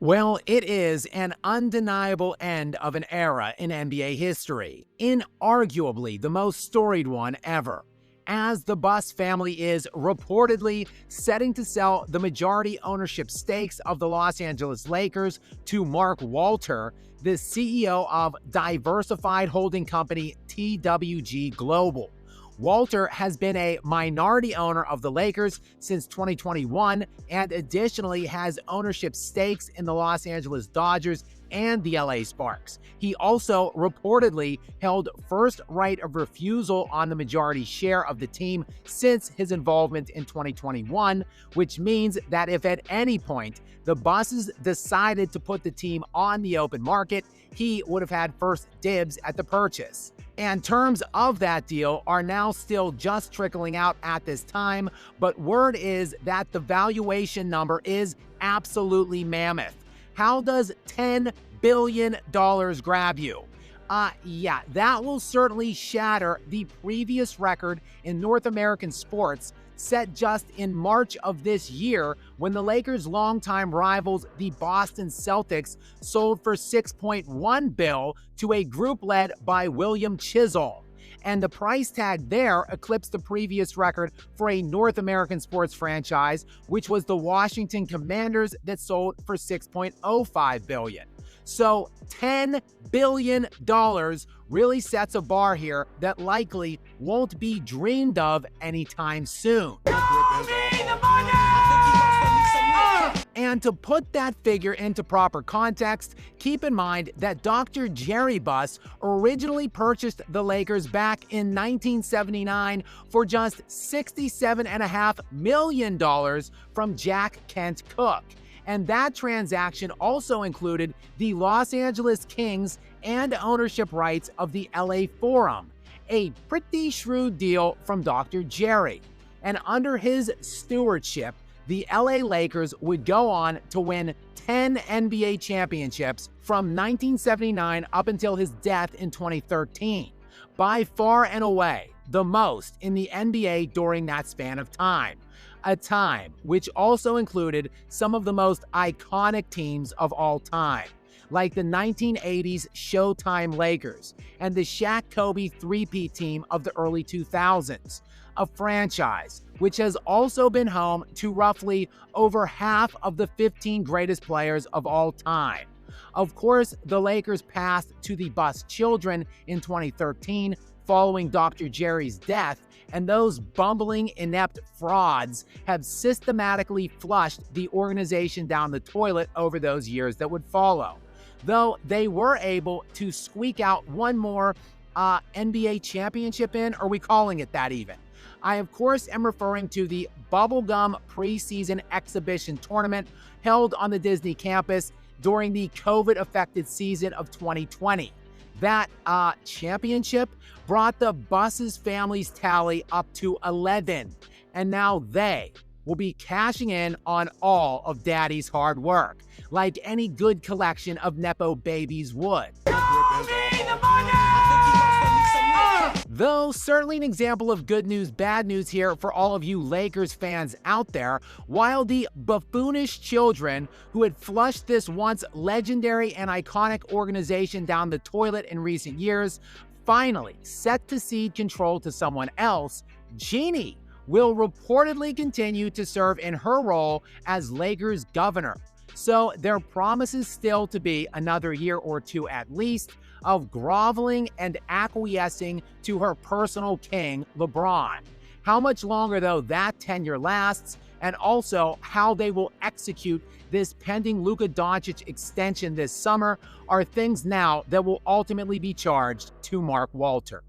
Well, it is an undeniable end of an era in NBA history, inarguably the most storied one ever, as the Buss family is reportedly setting to sell the majority ownership stakes of the Los Angeles Lakers to Mark Walter, the CEO of diversified holding company TWG Global. Walter has been a minority owner of the Lakers since 2021 and additionally has ownership stakes in the Los Angeles Dodgers and the LA Sparks. He also reportedly held first right of refusal on the majority share of the team since his involvement in 2021, which means that if at any point the Busses decided to put the team on the open market, he would have had first dibs at the purchase. And terms of that deal are now still just trickling out at this time, but word is that the valuation number is absolutely mammoth. How does $10 billion grab you? Yeah, that will certainly shatter the previous record in North American sports set just in March of this year when the Lakers' longtime rivals, the Boston Celtics, sold for $6.1 billion to a group led by William Chisholm. And the price tag there eclipsed the previous record for a North American sports franchise, which was the Washington Commanders that sold for $6.05 billion. So $10 billion really sets a bar here that likely won't be dreamed of anytime soon. And to put that figure into proper context, keep in mind that Dr. Jerry Buss originally purchased the Lakers back in 1979 for just $67.5 million from Jack Kent Cooke. And that transaction also included the Los Angeles Kings and ownership rights of the LA Forum, a pretty shrewd deal from Dr. Jerry. And under his stewardship, the LA Lakers would go on to win 10 NBA championships from 1979 up until his death in 2013, by far and away the most in the NBA during that span of time. A time which also included some of the most iconic teams of all time, like the 1980s Showtime Lakers and the Shaq-Kobe three-peat team of the early 2000s, a franchise which has also been home to roughly over half of the 15 greatest players of all time. Of course, the Lakers passed to the Buss children in 2013 following Dr. Jerry's death, and those bumbling, inept frauds have systematically flushed the organization down the toilet over those years that would follow. Though they were able to squeak out one more NBA championship in, are we calling it that even? I, of course, am referring to the Bubblegum preseason exhibition tournament held on the Disney campus during the COVID-affected season of 2020. That championship brought the Busses family's tally up to 11, and now they will be cashing in on all of Daddy's hard work, like any good collection of Nepo babies would. Though certainly an example of good news, bad news here for all of you Lakers fans out there, while the buffoonish children who had flushed this once legendary and iconic organization down the toilet in recent years finally set to cede control to someone else, Jeannie will reportedly continue to serve in her role as Lakers governor. So there promises still to be another year or two at least of groveling and acquiescing to her personal king, LeBron. How much longer, though, that tenure lasts, and also how they will execute this pending Luka Doncic extension this summer, are things now that will ultimately be charged to Mark Walter.